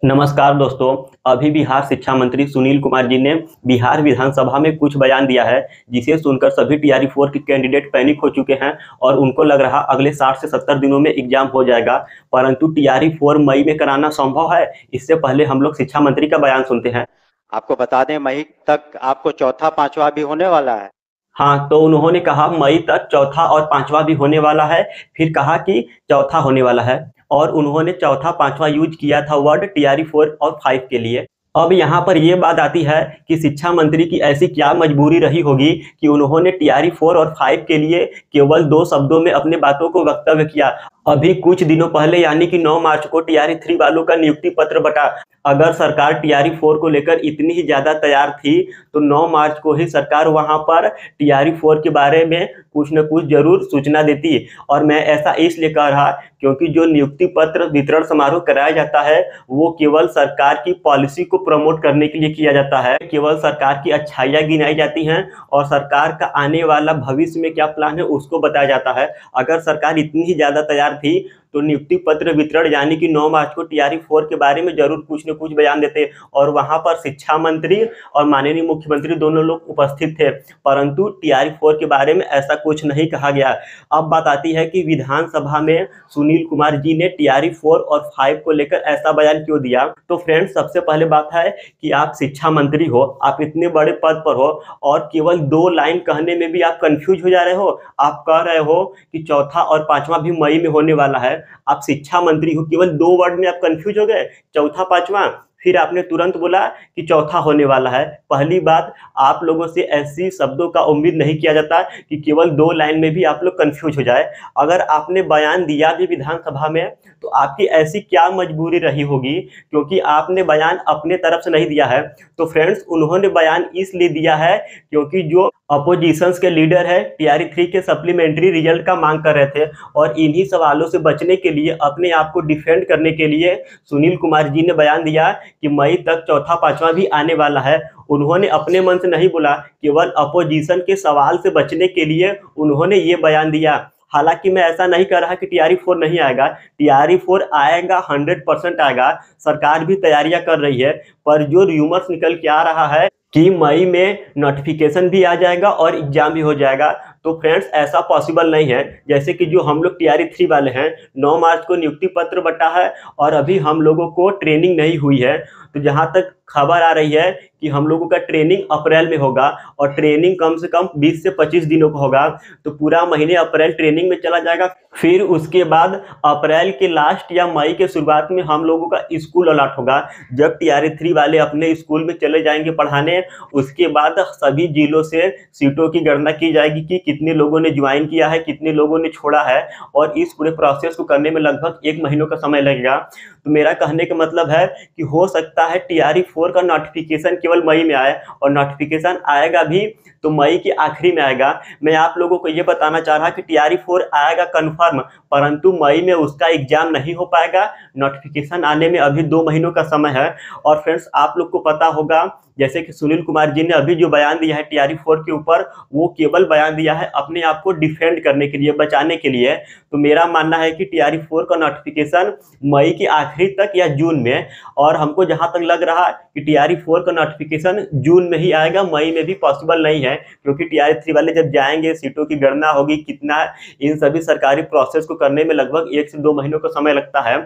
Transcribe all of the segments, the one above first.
नमस्कार दोस्तों। अभी बिहार शिक्षा मंत्री सुनील कुमार जी ने बिहार विधानसभा में कुछ बयान दिया है, जिसे सुनकर सभी टीआरई 4 के कैंडिडेट पैनिक हो चुके हैं और उनको लग रहा अगले 60 से 70 दिनों में एग्जाम हो जाएगा। परंतु टीआरई 4 मई में कराना संभव है। इससे पहले हम लोग शिक्षा मंत्री का बयान सुनते हैं। आपको बता दें मई तक आपको चौथा पांचवा भी होने वाला है। हाँ, तो उन्होंने कहा मई तक चौथा और पांचवा भी होने वाला है। फिर कहा कि चौथा होने वाला है और उन्होंने चौथा पांचवा यूज किया था वर्ड टीआरई 4 और 5 के लिए। अब यहाँ पर ये बात आती है कि शिक्षा मंत्री की ऐसी क्या मजबूरी रही होगी कि उन्होंने टीआरई 4 और 5 के लिए केवल 2 शब्दों में अपने बातों को वक्तव्य किया। अभी कुछ दिनों पहले यानी कि 9 मार्च को टीआरई 3 वालों का नियुक्ति पत्र बटा। अगर सरकार टीआरई 4 को लेकर इतनी ही ज्यादा तैयार थी तो 9 मार्च को ही सरकार वहां पर टीआरई 4 के बारे में कुछ न कुछ जरूर सूचना देती। और मैं ऐसा इसलिए कह रहा क्योंकि जो नियुक्ति पत्र वितरण समारोह कराया जाता है वो केवल सरकार की पॉलिसी को प्रमोट करने के लिए किया जाता है, केवल सरकार की अच्छाइयां गिनाई जाती हैं और सरकार का आने वाला भविष्य में क्या प्लान है उसको बताया जाता है। अगर सरकार इतनी ही ज्यादा तैयार थी तो नियुक्ति पत्र वितरण यानी कि 9 मार्च को टीआरई 4 के बारे में जरूर कुछ न कुछ बयान देते और वहां पर शिक्षा मंत्री और माननीय मुख्यमंत्री दोनों लोग उपस्थित थे। परंतु टीआरई 4 के बारे में ऐसा कुछ नहीं कहा गया। अब बात आती है कि विधानसभा में सुनील कुमार जी ने टीआरई 4 और 5 को लेकर ऐसा बयान क्यों दिया। तो फ्रेंड्स, सबसे पहले बात है कि आप शिक्षा मंत्री हो, आप इतने बड़े पद पर हो और केवल 2 लाइन कहने में भी आप कंफ्यूज हो जा रहे हो। आप कह रहे हो कि चौथा और पांचवा भी मई में होने वाला है। आप शिक्षा मंत्री हो, केवल 2 वर्ड में आप कंफ्यूज हो गए, चौथा पांचवा। फिर आपने तुरंत बोला कि चौथा होने वाला है। पहली बात, आप लोगों से ऐसी शब्दों का उम्मीद नहीं किया जाता कि केवल 2 लाइन में भी आप लोग कंफ्यूज हो जाए। अगर आपने बयान दिया भी विधानसभा में तो आपकी ऐसी क्या मजबूरी रही होगी, क्योंकि आपने बयान अपने तरफ से नहीं दिया है। तो फ्रेंड्स, उन्होंने बयान इसलिए दिया है क्योंकि जो अपोजिशंस के लीडर है टीआरई 3 के सप्लीमेंट्री रिजल्ट का मांग कर रहे थे और इन्हीं सवालों से बचने के लिए, अपने आप को डिफेंड करने के लिए सुनील कुमार जी ने बयान दिया कि मई तक चौथा पांचवा भी आने वाला है। उन्होंने अपने मन से नहीं बोला, केवल अपोजिशन के सवाल से बचने के लिए उन्होंने ये बयान दिया। हालांकि मैं ऐसा नहीं कह रहा कि टीआरई 4 नहीं आएगा, टीआरई 4 आएगा, 100% आएगा। सरकार भी तैयारियां कर रही है, पर जो रूमर्स निकल के आ रहा है कि मई में नोटिफिकेशन भी आ जाएगा और एग्जाम भी हो जाएगा, तो फ्रेंड्स ऐसा पॉसिबल नहीं है। जैसे कि जो हम लोग टीआरई 3 वाले हैं, 9 मार्च को नियुक्ति पत्र बटा है और अभी हम लोगों को ट्रेनिंग नहीं हुई है। तो जहां तक खबर आ रही है कि हम लोगों का ट्रेनिंग अप्रैल में होगा और ट्रेनिंग कम से कम 20 से 25 दिनों का होगा। तो पूरा महीने अप्रैल ट्रेनिंग में चला जाएगा। फिर उसके बाद अप्रैल के लास्ट या मई के शुरुआत में हम लोगों का स्कूल अलॉट होगा, जब टीआरई 3 वाले अपने स्कूल में चले जाएंगे पढ़ाने। उसके बाद सभी जिलों से सीटों की गणना की जाएगी कि कितने लोगों ने ज्वाइन किया है, कितने लोगों ने छोड़ा है, और इस पूरे प्रोसेस को करने में लगभग 1 महीनों का समय लगेगा। तो मेरा कहने का मतलब है कि हो सकता है टीआरई 4 का नोटिफिकेशन केवल मई में आए, और नोटिफिकेशन आएगा भी तो मई के आखिरी में आएगा। मैं आप लोगों को यह बताना चाह रहा कि टीआरई 4 आएगा कंफर्म, परंतु मई में उसका एग्जाम नहीं हो पाएगा। नोटिफिकेशन आने में अभी 2 महीनों का समय है। और फ्रेंड्स, आप लोग को पता होगा, जैसे कि सुनील कुमार जी ने अभी जो बयान दिया है टीआरई 4 के ऊपर, वो केवल बयान दिया है अपने आप को डिफेंड करने के लिए, बचाने के लिए। तो मेरा मानना है कि टीआरई 4 का नोटिफिकेशन मई के आखिरी तक या जून में, और हमको जहां तक लग रहा है कि टीआरई 4 का नोटिफिकेशन जून में ही आएगा, मई में भी पॉसिबल नहीं है। क्योंकि टीआरई 3 वाले जब जाएंगे, सीटों की गणना होगी, कितना, इन सभी सरकारी प्रोसेस को करने में लगभग 1 से 2 महीनों का समय लगता है।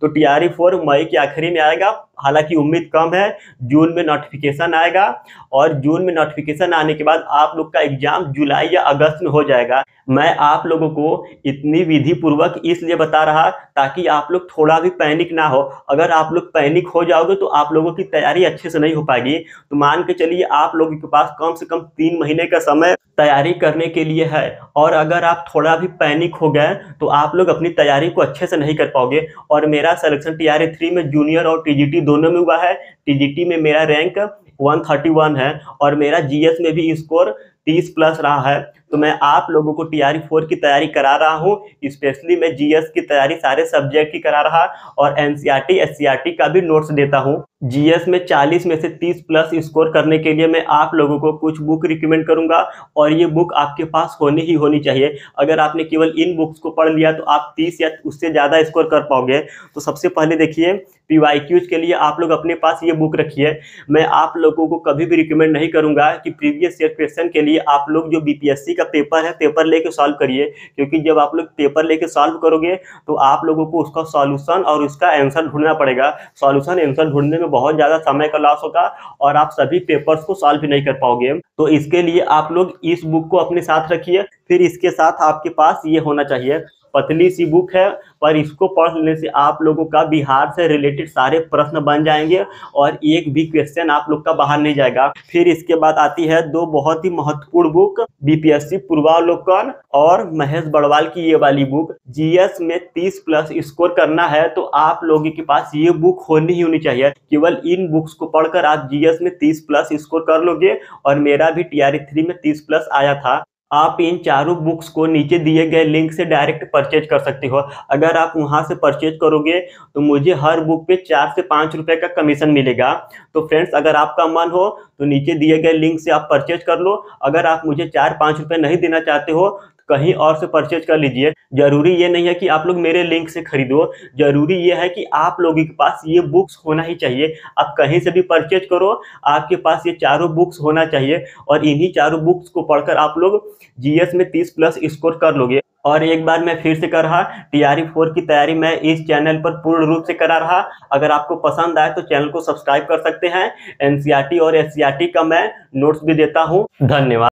तो टीआरई 4 मई के आखिरी में आएगा। हालांकि उम्मीद कम है, जून में नोटिफिकेशन आएगा और जून में नोटिफिकेशन आने के बाद आप लोग का एग्जाम जुलाई या अगस्त में हो जाएगा। मैं आप लोगों को इतनी विधि पूर्वक इसलिए बता रहा ताकि आप लोग थोड़ा भी पैनिक ना हो। अगर आप लोग पैनिक हो जाओगे तो आप लोगों की तैयारी अच्छे से नहीं हो पाएगी। तो मान के चलिए आप लोगों के पास कम से कम 3 महीने का समय तैयारी करने के लिए है, और अगर आप थोड़ा भी पैनिक हो गए तो आप लोग अपनी तैयारी को अच्छे से नहीं कर पाओगे। और मेरा सिलेक्शन टीआरई 3 में जूनियर और टीजीटी दोनों में हुआ है। टीजीटी में मेरा रैंक 131 है और मेरा जीएस में भी स्कोर 30+ रहा है, तो मैं आप लोगों को TRE 4 की तैयारी करा रहा हूँ। स्पेशली मैं GS की तैयारी सारे सब्जेक्ट की करा रहा और NCERT SCERT का भी नोट्स देता हूँ। GS में 40 में से 30+ स्कोर करने के लिए मैं आप लोगों को कुछ बुक रिकमेंड करूंगा और ये बुक आपके पास होनी ही होनी चाहिए। अगर आपने केवल इन बुक्स को पढ़ लिया तो आप 30 या उससे ज़्यादा स्कोर कर पाओगे। तो सबसे पहले देखिए, PYQs के लिए आप लोग अपने पास ये बुक रखिए। मैं आप लोगों को कभी भी रिकमेंड नहीं करूंगा कि प्रीवियस ईयर क्वेश्चन के लिए आप लोग जो BPSC का पेपर है, पेपर लेके सॉल्व करिए, क्योंकि जब आप लोग पेपर लेके सॉल्व करोगे तो आप लोगों को उसका सॉल्यूशन और उसका आंसर ढूंढना पड़ेगा। सॉल्यूशन आंसर ढूंढने में बहुत ज़्यादा समय का लॉस होगा और आप सभी पेपर्स को सॉल्व भी नहीं कर पाओगे। तो इसके लिए आप लोग इस बुक को अपने साथ रखिए। फिर इसके साथ आपके पास ये होना चाहिए, पतली सी बुक है पर इसको पढ़ लेने से आप लोगों का बिहार से रिलेटेड सारे प्रश्न बन जाएंगे और एक भी क्वेश्चन आप लोग का बाहर नहीं जाएगा। फिर इसके बाद आती है दो बहुत ही महत्वपूर्ण बुक, BPSC पूर्वावलोकन और महेश बड़वाल की ये वाली बुक। GS में 30+ स्कोर करना है तो आप लोगों के पास ये बुक होनी ही होनी चाहिए। केवल इन बुक्स को पढ़कर आप GS में 30+ स्कोर कर लोगे और मेरा भी TRE 3 में 30+ आया था। आप इन चारों बुक्स को नीचे दिए गए लिंक से डायरेक्ट परचेज कर सकते हो। अगर आप वहां से परचेज करोगे तो मुझे हर बुक पे 4 से 5 रुपए का कमीशन मिलेगा। तो फ्रेंड्स, अगर आपका मन हो तो नीचे दिए गए लिंक से आप परचेज कर लो। अगर आप मुझे 4-5 रुपए नहीं देना चाहते हो तो कहीं और से परचेज कर लीजिए। जरूरी ये नहीं है कि आप लोग मेरे लिंक से खरीदो, जरूरी ये है कि आप लोगों के पास ये बुक्स होना ही चाहिए। आप कहीं से भी परचेज करो, आपके पास ये चारों बुक्स होना चाहिए और इन्हीं चारों बुक्स को पढ़कर आप लोग GS में 30+ स्कोर कर लोगे। और एक बार मैं फिर से कर रहा, TRE 4 की तैयारी मैं इस चैनल पर पूर्ण रूप से करा रहा। अगर आपको पसंद आए तो चैनल को सब्सक्राइब कर सकते हैं। NCERT और SCERT का मैं नोट्स भी देता हूँ। धन्यवाद।